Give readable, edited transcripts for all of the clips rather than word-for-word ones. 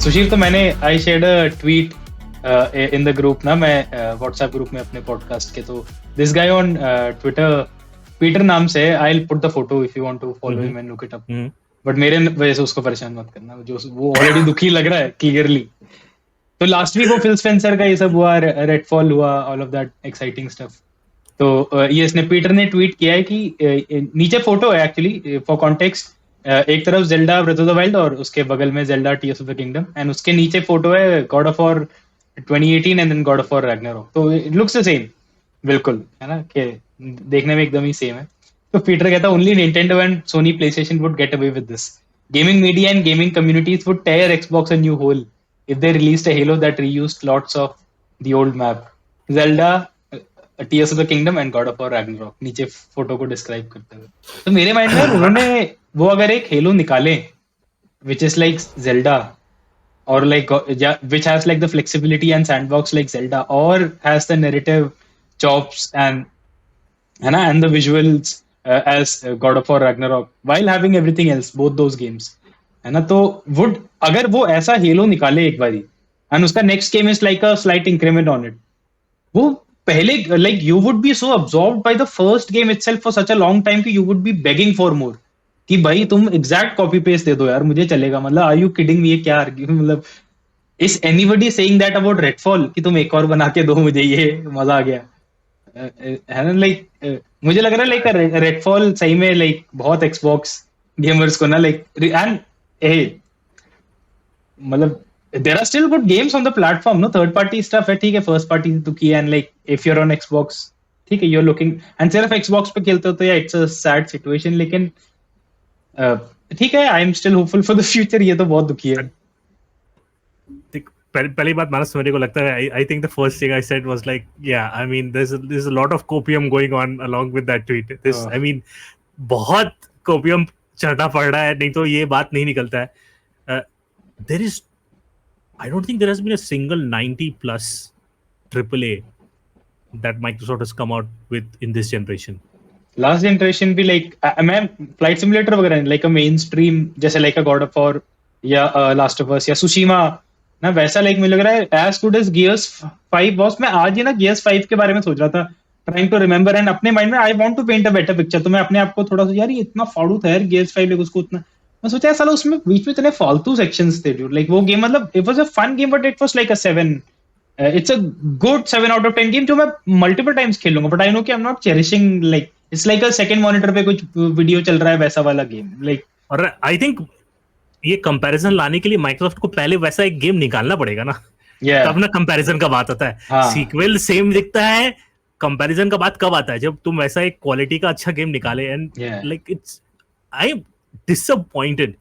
सुशील, तो मैंने I shared a tweet in the group ना, मैं व्हाट्सएप ग्रुप में अपने पॉडकास्ट के, तो this guy on Twitter, Peter नाम से, I will put the photo if you want to follow him and look it up, but मेरे वजह से उसको परेशान मत करना, जो वो ऑलरेडी दुखी लग रहा है क्लियरली। तो लास्ट वीक वो फिल स्पेंसर का ये सब हुआ, रेडफॉल हुआ, all of that exciting stuff. तो ये इसने पीटर ने ट्वीट किया है कि नीचे फोटो है एक्चुअली, फॉर कॉन्टेक्स्ट, एक तरफ Zelda Breath of the Wild और उसके बगल में Zelda Tears of the Kingdom, and उसके नीचे फोटो है God of War 2018 and then God of War Ragnarok. तो इट लुक्स द सेम, बिल्कुल है ना, कि देखने में एकदम ही सेम है। तो पीटर कहता है only Nintendo and Sony PlayStation would get away with this, gaming media and gaming communities would tear Xbox a new hole if they released a Halo that reused lots of the old map. Zelda, Tears of the Kingdom and God of War Ragnarok, नीचे photo को describe करते हुए। तो मेरे mind में उन्होंने वो अगर एक हेलो निकाले which is like Zelda, or like which has like the flexibility and sandbox like Zelda, or has the narrative chops and है ना and the visuals as God of War Ragnarok, while having everything else, both those games, है ना। तो would अगर वो ऐसा hello निकाले एक बारी, एंड उसका next game is like a slight increment on it, वो पहले like you would be so absorbed by the first game itself for such a long time कि you would be begging for more, कि भाई तुम exact copy paste दे दो यार, मुझे चलेगा। मतलब आर यू किडिंग मी, ये क्या मतलब, is anybody saying that about Redfall कि तुम एक और बना के दो मुझे, ये मजा आ गया है ना। लाइक मुझे लग रहा है लाइक रेडफॉल सही में लाइक बहुत एक्सबॉक्स गेमर्स को ना, लाइक एंड ए मतलब there are still good games on the platform, no third party stuff है, ठीक है, first party तो की, and like if you're on Xbox, ठीक है, you're looking and सिर्फ Xbox पे खेलते हो तो या it's a sad situation, लेकिन ठीक है, I'm still hopeful for the future। ये तो बहुत दुखी है। पहली बात मानस, मेरे को लगता है I think the first thing I said was like yeah I mean there is a lot of copium going on along with that tweet. This I mean बहुत कोपियम चढ़ना पड़ रहा है, नहीं तो ये बात नहीं निकलता है। There is I don't think there has been a single 90 plus AAA that Microsoft has come out with in this generation. Last generation भी लाइक मैं फ्लाइट सिमुलेटर वगैरह लाइक अ मेन स्ट्रीम, जैसे like a God of War या Last of Us या Tsushima ना, वैसा like मुझे लग रहा है as good as Gears 5 boss. मैं आज ही ना गियर्स 5 के बारे में सोच रहा था, ट्राइंग टू रिमेंबर, एंड अपने माइंड में I want to paint a better picture. तो मैं अपने आप को थोड़ा सा, यार ये इतना फाड़ू था यार गियर्स 5, उसको उतना मैं सोचा साला उसमें बीच में इतने फालतू सेक्शंस थे जो लाइक वो गेम, मतलब it was a fun game but it was like a 7, it's a good 7 out of 10 game जो मैं मल्टीपल टाइम्स खेलूंगा, बट आई नो कि I am not cherishing, like it's like a second monitor पे कुछ video चल रहा है वैसा वाला गेम लाइक। और आई थिंक ये कंपैरिजन लाने के लिए माइक्रोसॉफ्ट को पहले वैसा एक गेम निकालना पड़ेगा ना, तब ना कंपैरिजन का बात आता है। सीक्वल सेम दिखता है, कंपैरिजन का बात कब आता है, जब तुम वैसा एक क्वालिटी का अच्छा गेम निकाले। And like it's I am disappointed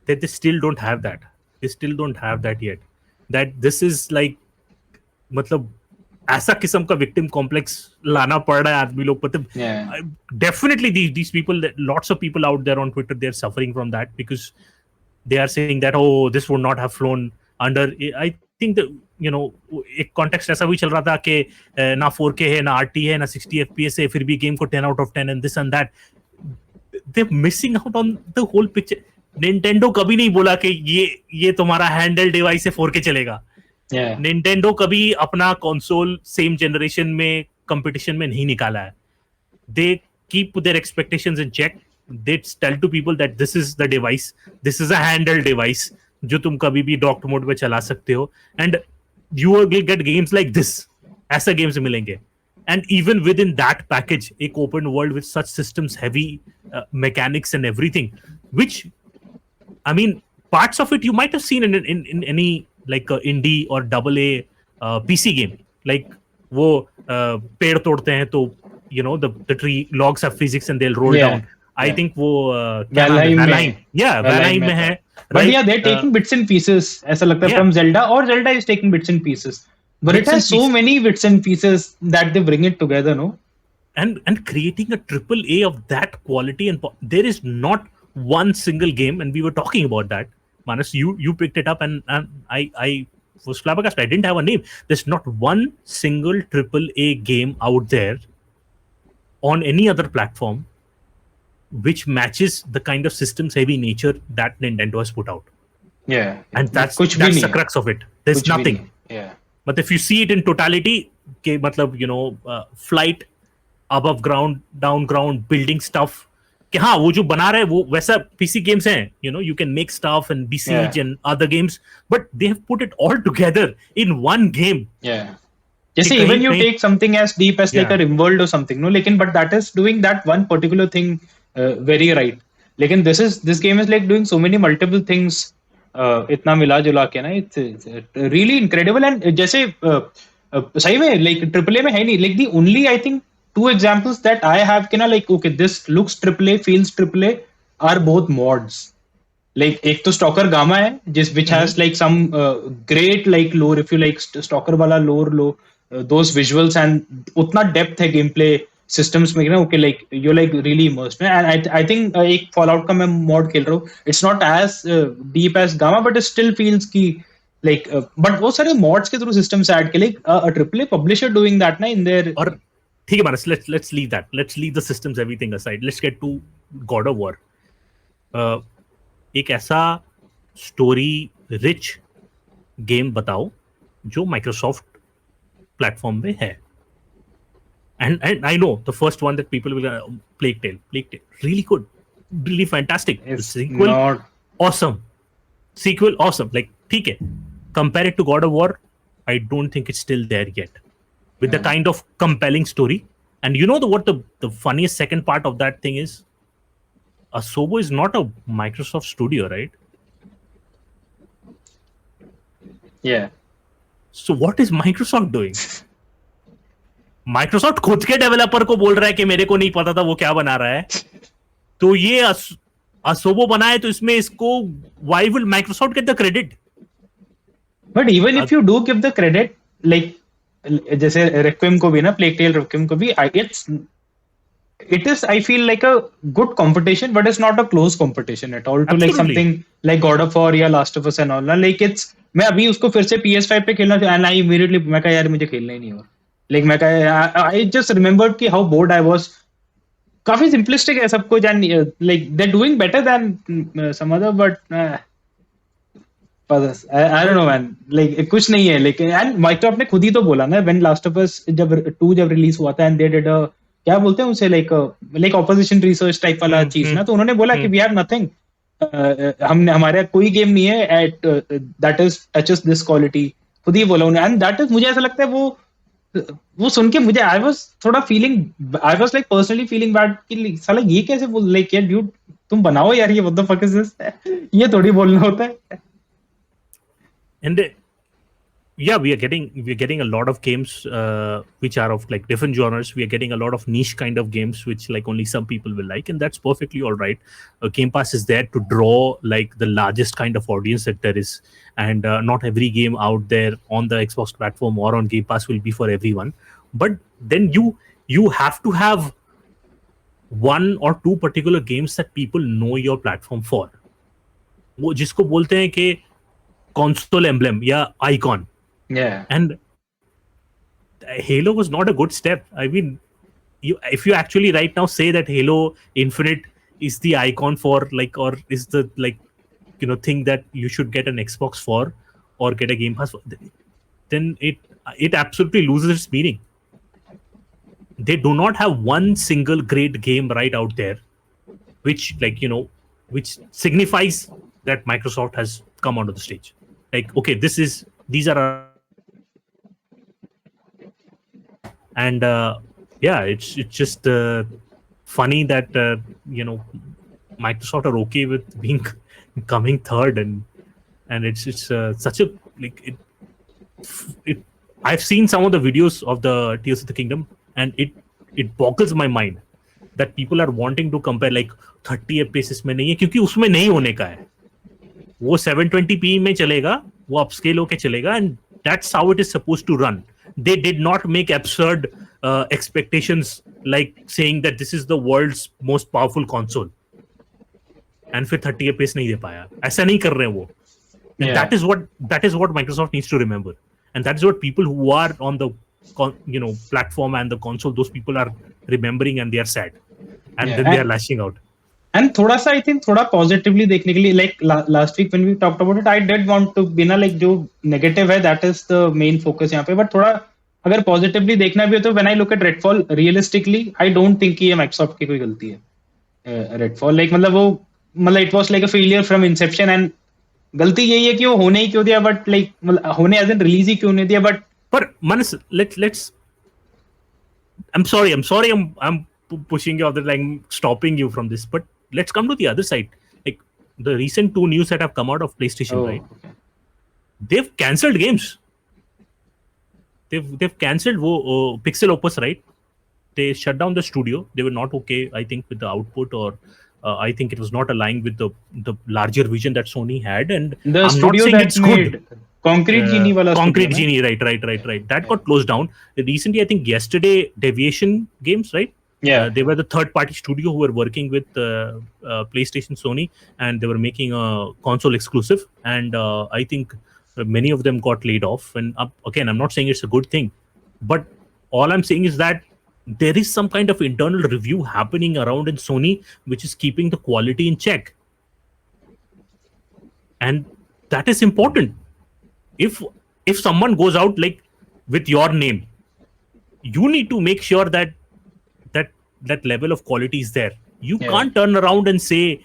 that they still don't have that. They still don't have that yet. That this is like मतलब ऐसा किस्म का विक्टिम कॉम्प्लेक्स लाना पड़ रहा है आदमी लोग पर। Definitely these people, lots of people out there on Twitter, they're suffering from that because they are saying that oh this would not have flown under, I think that you know एक context ऐसा भी चल रहा था कि ना 4K है, ना RT है, ना 60 FPS है, फिर भी गेम को 10 out of 10 and this and that. They're missing out on the whole picture. Nintendo कभी नहीं बोला कि ये तुम्हारा हैंडल डिवाइस से 4K चलेगा। Nintendo कभी अपना कंसोल सेम जनरेशन में कंपटीशन में नहीं निकाला है। They keep their expectations in check. They tell to people that this is the device, this is a handheld device जो तुम कभी भी डॉक्ड मोड पे चला सकते हो, and you will get games like this. ऐसा गेम्स मिलेंगे। And even within that package, a open world with such systems heavy mechanics and everything, which I mean parts of it you might have seen in any like indie or AA PC game, like वो पेड़ तोड़ते हैं तो you know the tree logs have physics and they'll roll down. I think वो क्या नाम है, Valheim, yeah, Valheim में है, but yeah they're taking bits and pieces, ऐसा लगता है from Zelda, or Zelda is taking bits and pieces, but it has so many bits and pieces that they bring it together, no? And creating a triple A of that quality, and there is not one single game, and we were talking about that, Manas, you picked it up, and I was flabbergasted. I didn't have a name. There's not one single triple A game out there on any other platform which matches the kind of systems heavy nature that Nintendo has put out. and that's कुछ भी नहीं the है, crux of it. There's कुछ भी nothing. नहीं है. But if you see it in totality, के मतलब flight, above ground, down ground, building stuff, कि हाँ वो जो बना रहे हैं वो वैसा PC games हैं, you can make stuff and Besiege and other games, but they have put it all together in one game. जैसे even you take something as deep as like a RimWorld or something, no, लेकिन but that is doing that one particular thing very right. लेकिन this game is like doing so many multiple things इतना मिला जुला के ना, it's really incredible. And जैसे सही में like AAA में है नहीं, like the only I think two examples that I have कि ना like okay this looks AAA, feels AAA are both mods. Like एक तो स्टॉकर गामा है जिस which has like some great like lore, if you like stalker वाला lore low, those visuals and उतना depth है gameplay systems में ना, okay like you're like really immersed. And I think एक Fallout का मैं mod खेल रहा हूँ, it's not as deep as gamma but it still feels कि like but वो सारे mods के through systems add के like a AAA publisher doing that ना in their. और ठीक है मानस, let's leave that, let's leave the systems everything aside, let's get to God of War. एक ऐसा स्टोरी रिच गेम बताओ जो माइक्रोसॉफ्ट प्लेटफॉर्म में है. And I know the first one that people will Plague Tale really good, really fantastic. The sequel awesome, like ठीक है, compare it to God of War, I don't think it's still there yet with the kind of compelling story. And you know what the funniest second part of that thing is? Asobo is not a Microsoft studio, right? So what is Microsoft doing? Microsoft खुद के developer को बोल रहा है कि मेरे को नहीं पता था वो क्या बना रहा है, तो ये Asobo बना है, तो इसमें इसको why will Microsoft get the credit? But even if you do give the credit, like जैसे Requiem को भी ना, Plague Tale Requiem को भी, it is I feel like a good competition, but it's not a close competition at all to Absolutely. Like something like God of War या Last of Us and all. Like it's मैं अभी उसको फिर से PS5 पे खेलना था and I immediately मैं कहा यार मुझे खेलना ही नहीं हुआ. Like मैं कहा I just remembered कि how bored I was. काफी simplistic है सब कुछ and like they're doing better than some other, but I don't know man, like कुछ नहीं है. लेकिन and Microsoft ने खुद ही तो बोला ना when Last of Us जब 2 जब रिलीज हुआ था and they did a क्या बोलते हैं उसे like opposition research टाइप वाला चीज ना, तो उन्होंने बोला कि we have nothing, हमने हमारा कोई गेम नहीं है at that is touches this quality, खुद ही बोला उन्होंने. and that is मुझे ऐसा लगता है वो सुन के मुझे I was थोड़ा feeling, I was like personally feeling bad कि साला ये कैसे बोल like यार dude तुम बनाओ यार ये what the fuck is this, ये थोड़ी बोलना होता है. And yeah, we are getting a lot of games which are of like different genres. We are getting a lot of niche kind of games which like only some people will like, and that's perfectly all right. Game Pass is there to draw like the largest kind of audience that there is, and not every game out there on the Xbox platform or on Game Pass will be for everyone. But then you have to have one or two particular games that people know your platform for. वो जिसको बोलते हैं कि console emblem या icon. And Halo was not a good step. I mean, if you actually right now say that Halo Infinite is the icon for like, or is the like thing that you should get an Xbox for or get a Game Pass for, then it absolutely loses its meaning. They do not have one single great game right out there which like which signifies that Microsoft has come onto the stage. Like, okay, these are our, and yeah, it's just funny that Microsoft are okay with being coming third, and it's such a like it. I've seen some of the videos of the Tears of the Kingdom, and it boggles my mind that people are wanting to compare like 30 FPS में नहीं है क्योंकि उसमें नहीं होने का है, वो 720p में चलेगा, वो अपस्केल होके चलेगा, and that's how it is supposed to run. They did not make absurd expectations like saying that this is the world's most powerful console and फिर 30 FPS नहीं दे पाया, ऐसा नहीं कर रहे हैं वो. And that is what Microsoft needs to remember, and that is what people who are on the platform and the console, those people are remembering, and they are sad, and then they are lashing out. And थोड़ा सा I think थोड़ा positively देखने के लिए like last week when we talked about it I did want to बिना like जो negative है that is the main focus यहाँ पे बट थोड़ा अगर पॉजिटिवली देखना भी हो तो when I look at Redfall realistically I don't think कि ये माइक्रोसॉफ्ट की कोई गलती है रेडफॉल लाइक मतलब वो मतलब it was like a failure from Inception and गलती यही है कि वो होने ही क्यों दिया बट लाइक होने एज एन रिलीज ही क्यों नहीं दिया बट पर Manas, let's I'm sorry I'm pushing you out there, like stopping you from this, but let's come to the other side. Like the recent 2 news that have come out of PlayStation, right? okay. They've cancelled games. They've cancelled Pixel Opus, right? They shut down the studio. They were not okay, I think, with the output, or I think it was not aligned with the larger vision that Sony had. And the I'm not studio saying that it's made good. Concrete Genie wala Concrete studio, Genie, right. That got closed down recently. I think yesterday, Deviation Games, right? They were the third-party studio who were working with PlayStation, Sony, and they were making a console exclusive. And I think many of them got laid off. And again, I'm not saying it's a good thing, but all I'm saying is that there is some kind of internal review happening around in Sony, which is keeping the quality in check, and that is important. If someone goes out like with your name, you need to make sure that that level of quality is there. You can't turn around and say,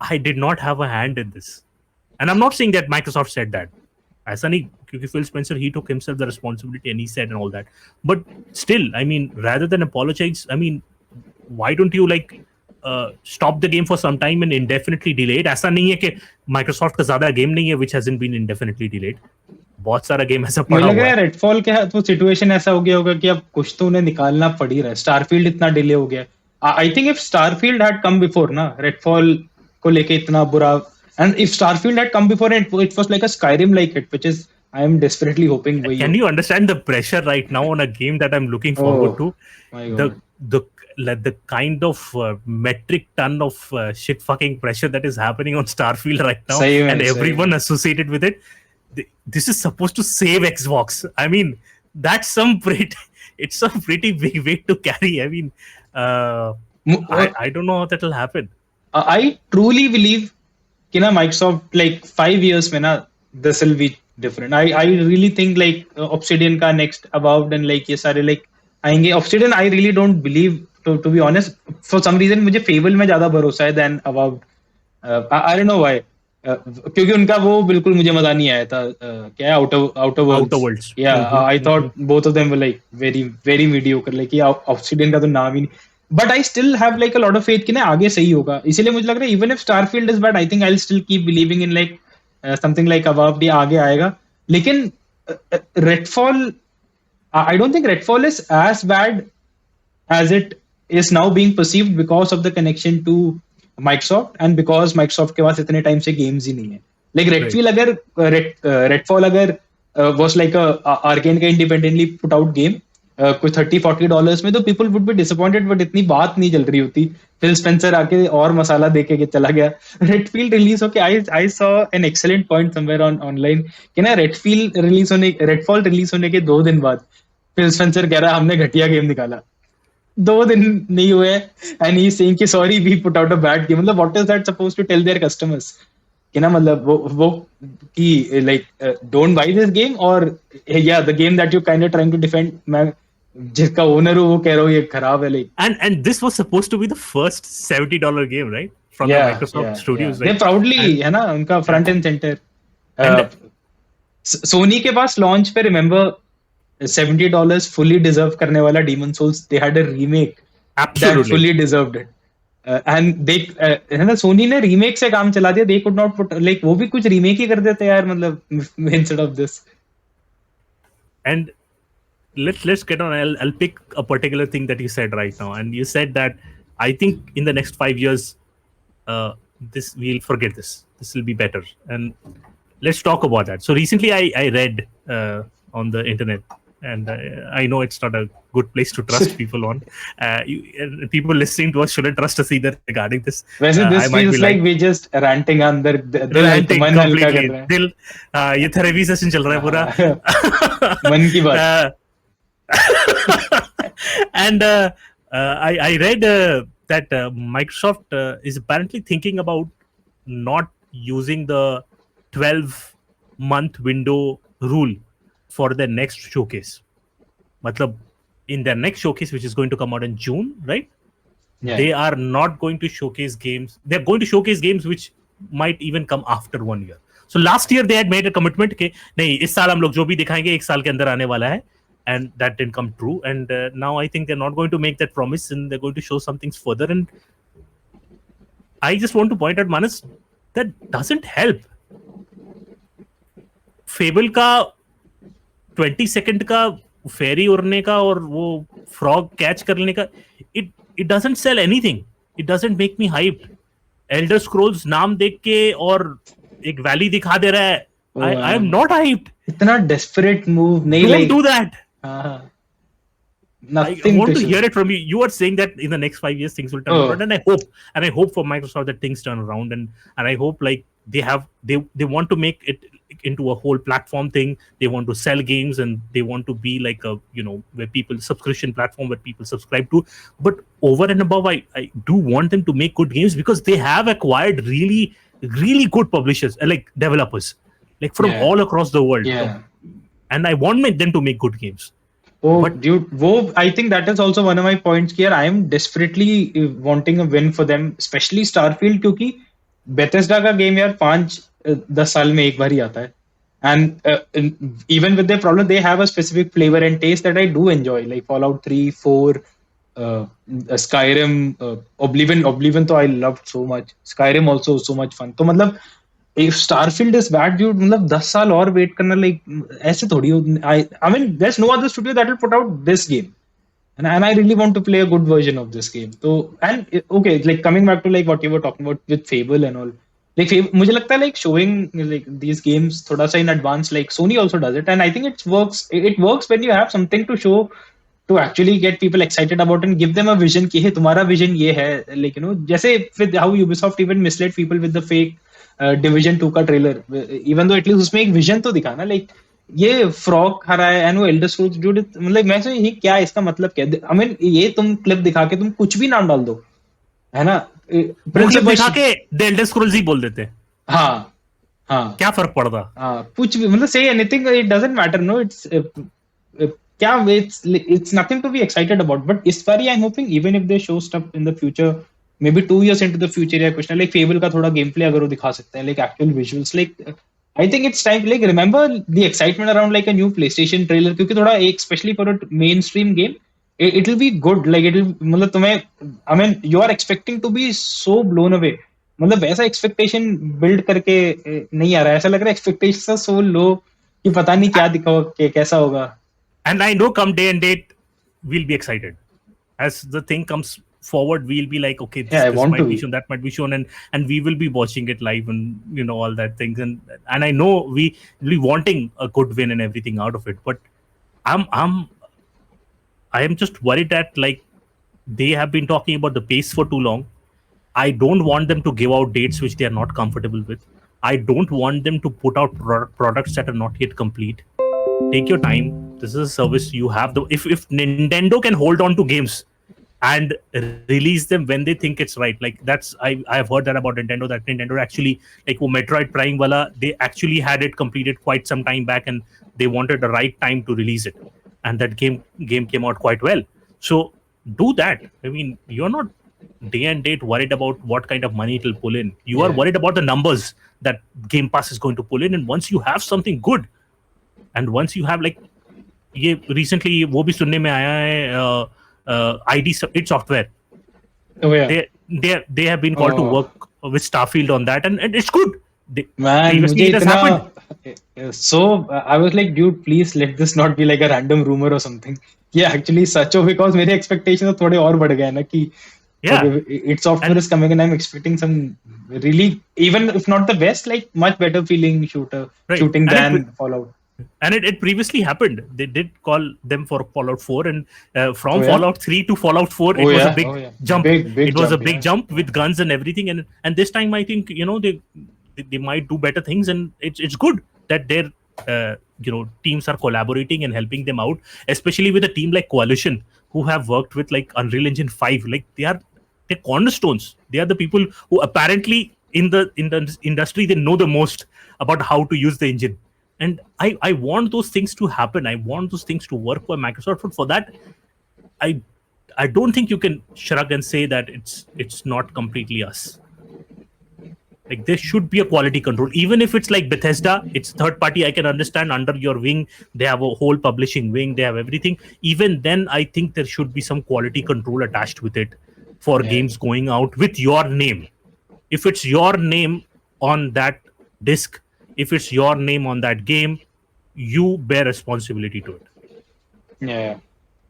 I did not have a hand in this. And I'm not saying that Microsoft said that. ऐसा नहीं, क्योंकि Phil Spencer, he took himself the responsibility and he said and all that. But still, I mean, rather than apologize, I mean, why don't you like stop the game for some time and indefinitely delay it? ऐसा नहीं है कि Microsoft का ज़्यादा game नहीं है which hasn't been indefinitely delayed. बहुत सारा गेम ऐसा पड़ा हुआ है. मुझे लग रहा है रेडफॉल के तो सिचुएशन ऐसा हो गया होगा कि अब कुछ तो उन्हें निकालना पड़ ही रहा है. स्टारफील्ड इतना डिले हो गया. I think if Starfield had come before ना रेडफॉल को लेके इतना बुरा, and if Starfield had come before it was like a Skyrim like it, which is I am desperately hoping. Can you understand the pressure right now on a game that I'm looking forward to? The kind of metric ton of shit fucking pressure that is happening on Starfield right now, and everyone associated with it. This is supposed to save Xbox. I mean, that's it's a pretty big weight to carry. I mean, I don't know how that will happen. I truly believe कि ना Microsoft like 5 years में ना this will be different. I really think like Obsidian का next Avowed and like ये सारे like आएंगे. Obsidian I really don't believe, to be honest. For some reason मुझे Fable में ज़्यादा भरोसा है than Avowed. I don't know why. क्योंकि उनका वो बिल्कुल मुझे मजा नहीं आया था. क्या है Outer Worlds. Yeah, I thought both of them were like very very mediocre. Like ये Obsidian का तो नाम ही नहीं. But I still have like a lot of faith कि ना आगे सही होगा. इसीलिए मुझे लग रहा है even if Starfield is bad, I think I'll still keep believing in like something like Avowed आगे आएगा. लेकिन Redfall, I don't think Redfall is as bad as it is now being perceived because of the connection to Microsoft and because Microsoft के पास इतने time से games ही नहीं है. Like Redfall अगर Redfall अगर was like a Arcane का independently put out game कोई $30-40 में, तो people would be disappointed. But इतनी बात नहीं चल रही होती. फिल स्पेंसर आके और मसाला दे के चला गया. रेडफील्ड रिलीज होके I saw an excellent point somewhere online कि ना रेडफॉल रिलीज होने के 2 दिन बाद फिल स्पेंसर कह रहा है हमने घटिया गेम निकाला. 2 दिन नहीं हुए एंड ही सेइंग कि sorry we put out a bad game. मतलब what is that supposed to tell their customers कि ना मतलब वो कि like don't buy this game, और या the game that you kind of trying to defend, मैं जिसका ओनर हूँ वो कह रहा हूँ ये खराब है. Like and this was supposed to be the first $70 game, right, from the Microsoft studios, right? They proudly है ना उनका फ्रंट एंड सेंटर. सोनी के पास लॉन्च पे रिमेंबर $70 fully deserve करने वाला Demon Souls, they had a remake that fully deserved it. And they है ना सोनी ने रीमेक से काम चला दिया. They could not put like वो भी कुछ रीमेक ही कर देते यार, मतलब instead of this. And let's get on. I'll pick a particular thing that you said right now, and you said that I think in the next 5 years, we'll forget this. This will be better, and let's talk about that. So recently, I read on the internet, and I know it's not a good place to trust people on. People listening to us shouldn't trust us either regarding this. वैसे this feels like we just ranting अंदर ranting completely. दिल ये therapy session चल रहा है पूरा. मन की बात. And I read that Microsoft is apparently thinking about not using the 12-month window rule for their next showcase. Matlab, in their next showcase, which is going to come out in June, right? Yeah. They are not going to showcase games. They're going to showcase games which might even come after 1 year. So last year they had made a commitment कि नहीं इस साल हम लोग जो भी दिखाएंगे 1 साल के अंदर आने वाला है, and that didn't come true. And now I think they're not going to make that promise, and they're going to show some things further. And I just want to point out, Manas, that doesn't help. Fable का 20 second का फेरी उड़ने का और वो frog catch कर लेने का, it doesn't sell anything. It doesn't make me hyped. Elder Scrolls नाम देख के और एक वैली दिखा दे रहा है, I am not hyped. इतना desperate move नहीं. Don't like, do that. Nothing. I want to hear it from you. You are saying that in the next 5 years things will turn around, and I hope for Microsoft that things turn around, and I hope like they want to make it into a whole platform thing. They want to sell games, and they want to be like a, you know, where people subscription platform where people subscribe to. But over and above, I do want them to make good games, because they have acquired really good publishers, like developers, like from all across the world. And I want them to make good games. But dude, I think that is also one of my points here. I am desperately wanting a win for them, especially Starfield, क्योंकि Bethesda का game यार 5-10 साल में एक बार ही आता है. And even with their problem, they have a specific flavor and taste that I do enjoy, like Fallout 3, 4, Skyrim, Oblivion तो I loved so much. Skyrim also so much fun. तो मतलब if Starfield is bad, dude, मतलब 10 साल और wait करना, like ऐसे थोड़ी. I mean, there's no other studio that will put out this game, and I really want to play a good version of this game. So, and okay, like coming back to like what you were talking about with Fable and all, like मुझे लगता है like showing like these games थोड़ा सा in advance, like Sony also does it, and I think it works when you have something to show, to actually get people excited about and give them a vision कि hey, तुम्हारा vision ये है, like, you know, जैसे with how Ubisoft even misled people with the fake Division 2 का trailer, even though at least उसमें एक vision तो दिखा ना, लाइक ये फ्रॉग खा रहा है एंड वो एल्डर स्क्रोल्स, जो मतलब मैं सोच ये क्या, इसका मतलब क्या, आई मीन ये तुम क्लिप दिखा के तुम कुछ भी नाम डाल दो, है ना, क्लिप दिखा के द एल्डर स्क्रोल्स ही बोल देते. हाँ क्या फर्क पड़ता, कुछ भी, मतलब से anything, it doesn't matter, no, it's क्या, it's nothing to be excited about. But इस बार I am hoping even if they show stuff in the future, maybe 2 years into the future या कुछ ना, like Fable का थोड़ा game play अगर वो दिखा सकते हैं, like actual visuals, like I think it's time, like remember the excitement around like a new PlayStation trailer, क्योंकि थोड़ा एक especially for a mainstream game, it will be good, like it will, मतलब तुम्हें, I mean you are expecting to be so blown away, मतलब वैसा expectation build करके नहीं आ रहा है, ऐसा लग रहा है एक्सपेक्टेशन so low कि पता नहीं क्या दिखा, कैसा होगा. And I know come day and date we'll be excited as the thing comes forward. We'll be like, okay, this might be shown, that might be shown, and we will be watching it live, and you know, all that things, and I know we'll be wanting a good win and everything out of it. But I am just worried that like they have been talking about the pace for too long. I don't want them to give out dates which they are not comfortable with. I don't want them to put out products that are not yet complete. Take your time. This is a service you have. If Nintendo can hold on to games and release them when they think it's right, like that's I have heard that about Nintendo, that Nintendo actually, like wo Metroid Prime wala, they actually had it completed quite some time back, and they wanted the right time to release it, and that game came out quite well. So do that. I mean, you're not day and date worried about what kind of money it will pull in. You are worried about the numbers that Game Pass is going to pull in, and once you have something good, and once you have like ये recently वो भी सुनने में आया है, ID id Software, they have been called to work with Starfield on that, and it's good. Man, मुझे इतना, so I was like, dude, please let this not be like a random rumor or something. Yeah, actually such हो, because मेरे expectations थोड़े और बढ़ गए ना कि id Software is coming, and I'm expecting some really, even if not the best, like much better feeling shooting than Fallout. And it previously happened. They did call them for Fallout 4, and from Fallout 3 to Fallout 4, it was a big jump. It was a big jump with guns and everything. And this time, I think, you know, they might do better things, and it's good that their you know, teams are collaborating and helping them out, especially with a team like Coalition, who have worked with like Unreal Engine 5. Like they are they're cornerstones. They are the people who apparently in the industry, they know the most about how to use the engine. And I want those things to happen. I want those things to work for Microsoft. But for that, I don't think you can shrug and say that it's not completely us. Like, there should be a quality control, even if it's like Bethesda. It's third party. I can understand, under your wing they have a whole publishing wing, they have everything. Even then, I think there should be some quality control attached with it for games going out with your name. If it's your name on that disc, if it's your name on that game, you bear responsibility to it.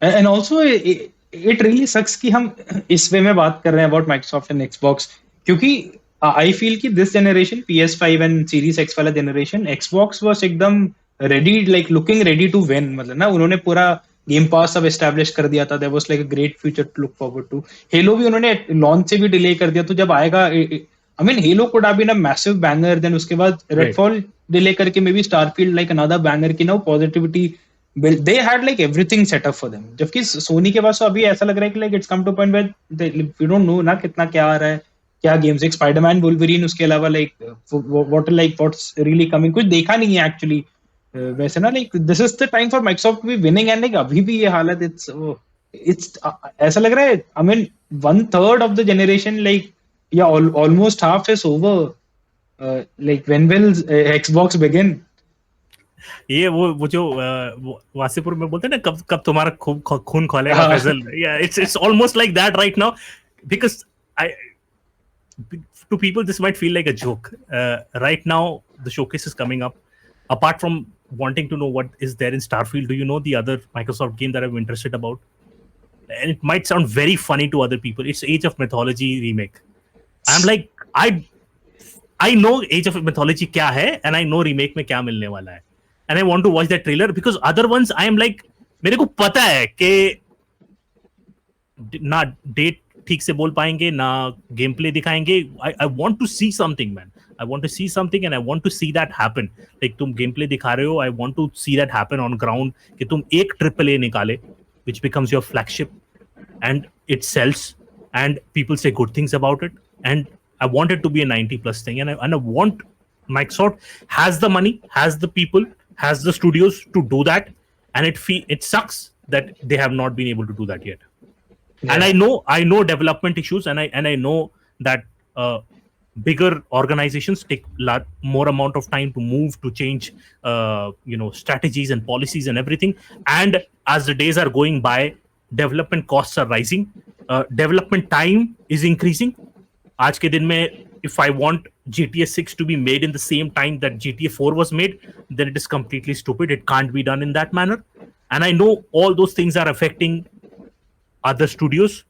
And also it really sucks कि हम इस वे में बात कर रहे हैं about Microsoft and Xbox, क्योंकि I feel कि this generation, PS5 and Series X वाला generation, Xbox was एकदम ready, like looking ready to win. मतलब ना, उन्होंने पूरा गेम पास सब एस्टैब्लिश कर दिया था. There was like a great future to look forward to. Halo भी उन्होंने लॉन्च से भी डिले कर दिया, तो जब आएगा, I mean Halo could have been a massive banger. Then उसके बाद Redfall डिले करके maybe Starfield like another banger की ना positivity. They had like everything set up for them. जबकि सोनी के पास तो अभी ऐसा लग रहा है कि like it's come to a point where we don't know ना कितना क्या आ रहा है, क्या गेम्स. एक स्पाइडरमैन वुल्वरीन, उसके अलावा like what's really coming, कुछ देखा नहीं है actually. वैसे ना like this is the time for Microsoft to be winning, and like अभी भी ये हालत, it's ऐसा लग रहा है. I mean 1/3 of the generation, like almost half is over. Like when will Xbox begin? ये वो जो वासीपुर में बोलते हैं ना, कब तुम्हारा खून खोलेगा Faizal. It's almost like that right now, because to people this might feel like a joke. Right now the showcase is coming up. Apart from wanting to know what is there in Starfield, do you know the other Microsoft game that I'm interested about? And it might sound very funny to other people. It's Age of Mythology remake. I'm like, I know Age of Mythology क्या है, and I know remake में क्या मिलने वाला है. And I want to watch that trailer, because other ones I am like, मेरे को पता है कि ना डेट ठीक से बोल पाएंगे, ना गेम प्ले दिखाएंगे. I want to see something, man. I want to see something, and I want to see that happen. Like, तुम गेम प्ले दिखा रहे हो, I want to see that happen on ground. कि तुम एक AAA निकाले, which becomes your flagship, and it sells, and people say good things about it. And I want it to be a 90+ thing, and I want Microsoft has the money, has the people, has the studios to do that, and it sucks that they have not been able to do that yet. And I know development issues, and I know that bigger organizations take more amount of time to move, to change strategies and policies and everything. And as the days are going by, development costs are rising, development time is increasing. आज के दिन में, if I want GTA 6 to be made in the same time that GTA 4 was made, then it is completely stupid. It can't be done in that manner. And I know all those things are affecting other studios,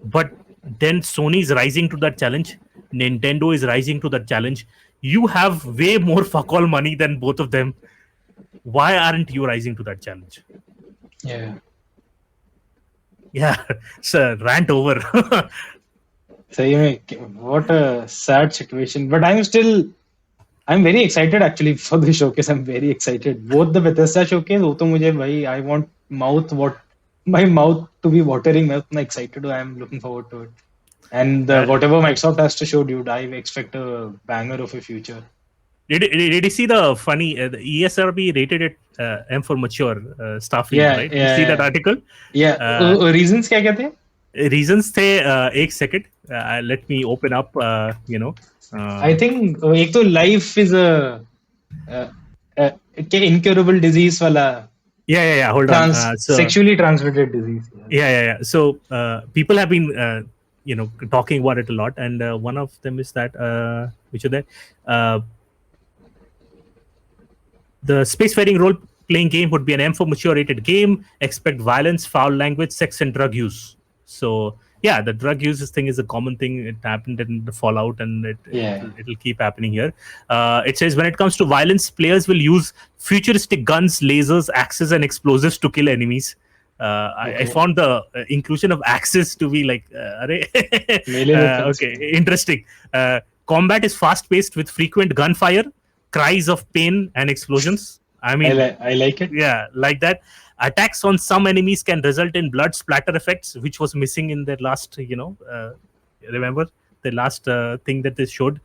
but then Sony is rising to that challenge. Nintendo is rising to that challenge. You have way more fuck all money than both of them. Why aren't you rising to that challenge? Yeah, sir, rant over. What a sad situation. But I'm very excited actually for the showcase. I'm very excited. Both the Bethesda showcase, I want my mouth to be watering. I'm excited. I'm looking forward to it. And whatever Microsoft has to show, dude, I expect a banger of a future. Did you see the funny, the ESRB rated it M for mature, Starfield, right? You see that article? Reasons क्या थे? Reasons थे, एक second, let me open up, I think एक तो life is a incurable disease वाला. Yeah. Hold on. Sexually transmitted disease. Yeah. So people have been, talking about it a lot, and one of them is that, which are there? The spacefaring role-playing game would be an M for mature rated game. Expect violence, foul language, sex, and drug use. So yeah, the drug use thing is a common thing. It happened in the Fallout, and it'll keep happening here. It says when it comes to violence, players will use futuristic guns, lasers, axes, and explosives to kill enemies. I found the inclusion of axes to be like, okay, interesting. Combat is fast-paced with frequent gunfire, cries of pain, and explosions. I mean, I like it. Yeah, like that. Attacks on some enemies can result in blood splatter effects, which was missing in their last, remember the last thing that they showed?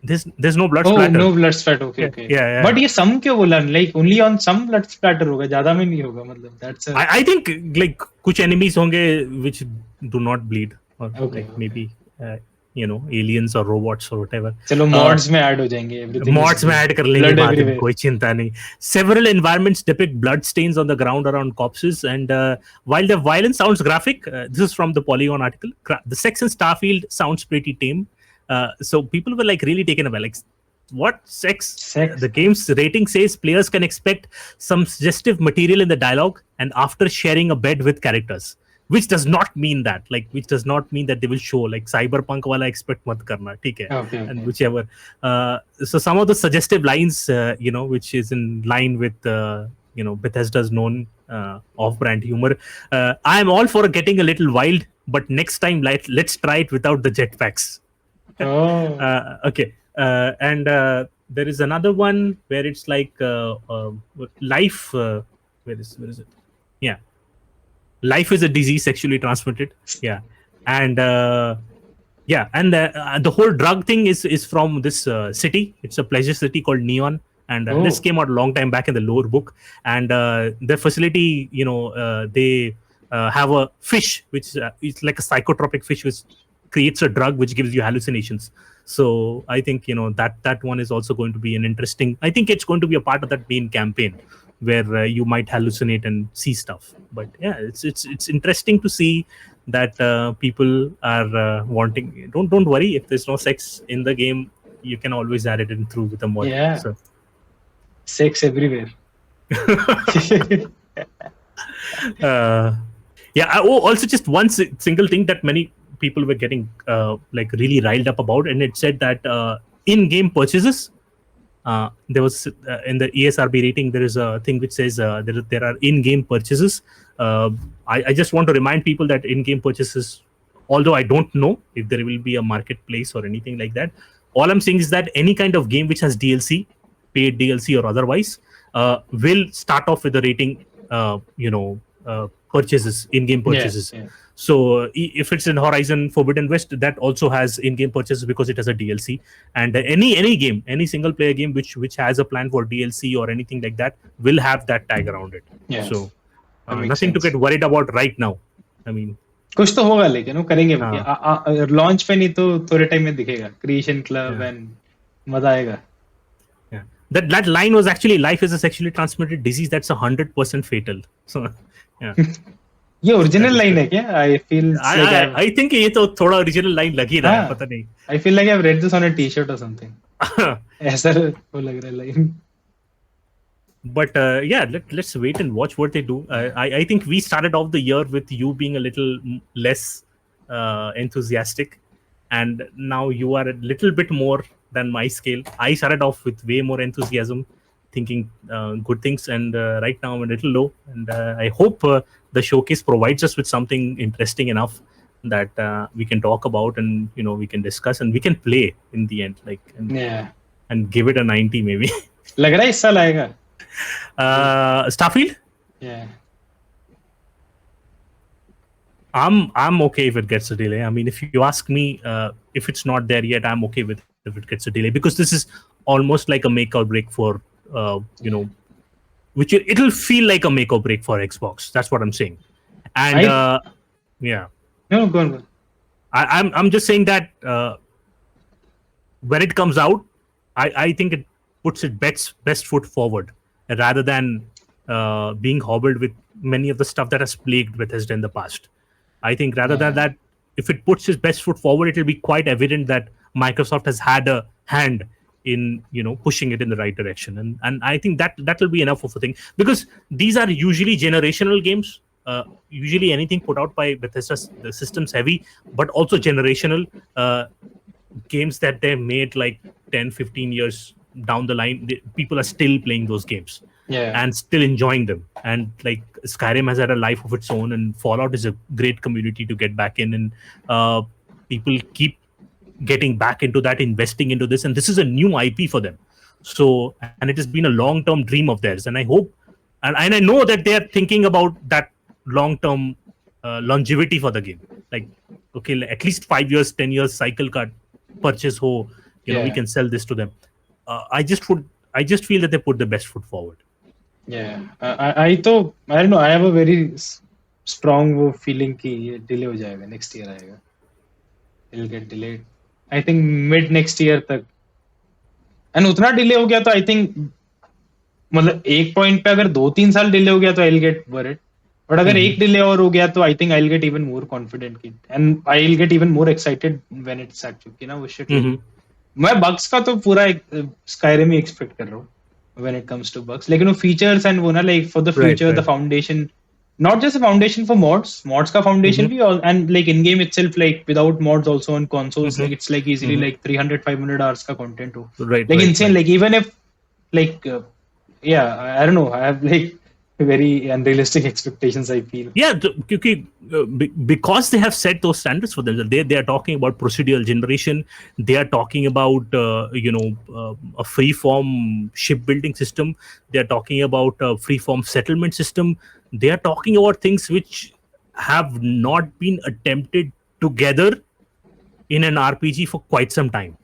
There's no blood Oh, splatter. no blood splatter. Okay, okay. But ये some क्यों बोला? Like only on some blood splatter होगा, ज़्यादा में नहीं होगा मतलब. That's I think like कुछ enemies होंगे which do not bleed, or okay, like maybe aliens or robots or whatever. चलो mods में add हो जाएंगे. Everything Mods में add कर लेंगे बाद में, कोई चिंता नहीं. Several environments depict blood stains on the ground around corpses, and while the violence sounds graphic, this is from the Polygon article. The sex in Starfield sounds pretty tame. So people were like really taken aback. Like, what sex? The game's rating says players can expect some suggestive material in the dialogue and after sharing a bed with characters, which does not mean that they will show like cyberpunk wala expect mat karna, theek hai? Okay. And whichever. So some of the suggestive lines, which is in line with Bethesda's known off-brand humor. I am all for getting a little wild, but next time let's try it without the jetpacks. Okay. And there is another one where it's like life. Where is it? Yeah, life is a disease sexually transmitted. Yeah, and the whole drug thing is from this city. It's a pleasure city called Neon, and this came out a long time back in the lore book. And the facility, they have a fish which is like a psychotropic fish which creates a drug which gives you hallucinations. So I think that one is also going to be an interesting. I think it's going to be a part of that main campaign where you might hallucinate and see stuff. But yeah, it's interesting to see that people are wanting. Don't worry if there's no sex in the game. You can always add it in through with a mod. Yeah. So. Sex everywhere. Also just one single thing that many people were getting like really riled up about, and it said that in-game purchases, there was in the ESRB rating there is a thing which says there are in-game purchases. I just want to remind people that in-game purchases, although I don't know if there will be a marketplace or anything like that, all I'm saying is that any kind of game which has DLC, paid DLC or otherwise, will start off with a rating purchases, in-game purchases. Yeah. So if it's in Horizon Forbidden West, that also has in-game purchases because it has a DLC. And any game, any single-player game which has a plan for DLC or anything like that will have that tag around it. Yes. So nothing to get worried about right now. I mean, कुछ तो होगा लेकिन वो करेंगे launch पे नहीं तो थोड़े टाइम में दिखेगा क्रिएशन क्लब एंड मजा आएगा. That line was actually life is a sexually transmitted disease that's 100% fatal. So yeah. ये ओरिजिनल लाइन है क्या? I think ये तो थोड़ा ओरिजिनल लाइन लग ही रहा है, पता नहीं. I feel like I've read this on a t-shirt or something. ऐसा वो लग रहा है line. But let's wait and watch what they do. I think we started off the year with you being a little less enthusiastic, and now you are a little bit more than my scale. I started off with way more enthusiasm, thinking good things, and right now I'm a little low. And I hope the showcase provides us with something interesting enough that we can talk about, and we can discuss, and we can play in the end, and give it a 90 maybe. लग रहा है इस साल आएगा. Starfield? Yeah. I'm okay if it gets a delay. I mean, if you ask me, if it's not there yet, I'm okay with if it gets a delay, because this is almost like a make or break for which it'll feel like a make or break for Xbox. That's what I'm saying. And yeah. No, go on. I'm just saying that when it comes out, I think it puts its best foot forward, rather than being hobbled with many of the stuff that has plagued Bethesda in the past. I think rather than that, if it puts its best foot forward, it will be quite evident that Microsoft has had a hand in pushing it in the right direction, and I think that will be enough of a thing, because these are usually generational games. Usually anything put out by Bethesda, the system's heavy, but also generational games that they made like 10-15 years down the line, people are still playing those games and still enjoying them. And like Skyrim has had a life of its own, and Fallout is a great community to get back in, and people keep getting back into that, investing into this, and this is a new IP for them. So, and it has been a long-term dream of theirs, and I hope, and I know that they are thinking about that long-term longevity for the game. Like okay, at least 5 years, 10 years cycle ka purchase ho, we can sell this to them. I just feel that they put the best foot forward. Yeah, I don't know. I have a very strong feeling कि ये delay हो जाएगा, next year आएगा. It'll get delayed. I think mid next year तक. And उतना delay हो गया तो I think मतलब एक point पे अगर 2-3 साल delay हो गया तो I'll get worried. But अगर एक delay और हो गया तो I think I'll get even more confident कि and I'll get even more excited when it's actually कि ना वो shit. मैं bugs का तो पूरा Skyrim ही expect कर रहा हूँ when it comes to bugs. लेकिन वो features and वो ना like for the future the foundation, not just a foundation for mods का foundation भी and like in game itself like without mods also on consoles like it's like easily like 300-500 hours का content हो. Like insane like even if like yeah, I don't know. I have like very unrealistic expectations, I feel. Yeah, because they have set those standards for themselves. They are talking about procedural generation. They are talking about a free-form shipbuilding system. They are talking about a free-form settlement system. They are talking about things which have not been attempted together in an RPG for quite some time.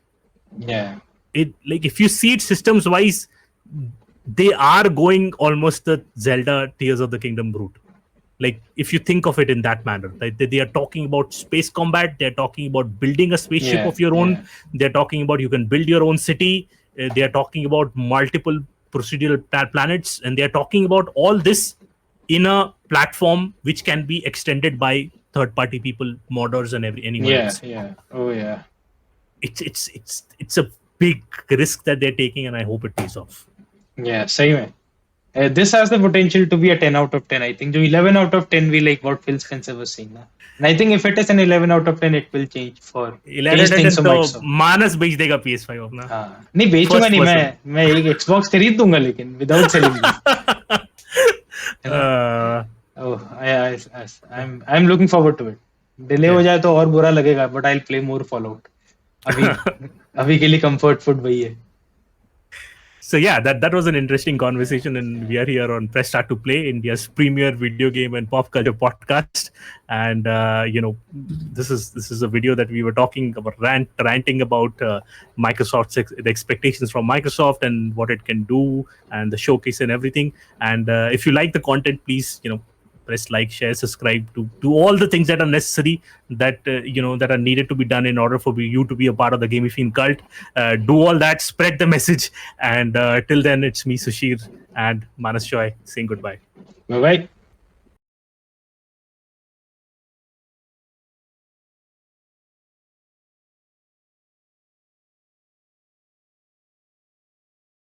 Yeah. It like if you see it systems-wise, they are going almost the Zelda Tears of the Kingdom route. Like if you think of it in that manner, like they are talking about space combat, they're talking about building a spaceship of your own, they're talking about you can build your own city, they are talking about multiple procedural planets, and they are talking about all this in a platform which can be extended by third-party people, modders, and anyone else. Yeah. Oh yeah. It's a big risk that they're taking, and I hope it pays off. Yeah, same. This has the potential to be a 10 out of 10. I think 11 out of 10 we like what Phil Spencer was saying. And I think if it is an 11 out of 10, it will change for 11 things तो मानस बेच देगा PS5 अपना. हाँ, नहीं बेचूंगा नहीं मैं एक Xbox खरीद दूंगा लेकिन without selling it. I'm looking forward to it. Delay हो जाए तो और बुरा लगेगा, but I'll play more Fallout. अभी के लिए comfort food वही है. So yeah, that was an interesting conversation, and we are here on Press Start to Play, India's premier video game and pop culture podcast. And this is a video that we were talking about, ranting about Microsoft's the expectations from Microsoft and what it can do, and the showcase and everything. And if you like the content, please press like, share, subscribe, to do all the things that are necessary, that that are needed to be done in order for you to be a part of the Gaming Fiend cult. Do all that, spread the message, and till then, it's me, Sushir, and Manas Joy saying goodbye. Bye bye.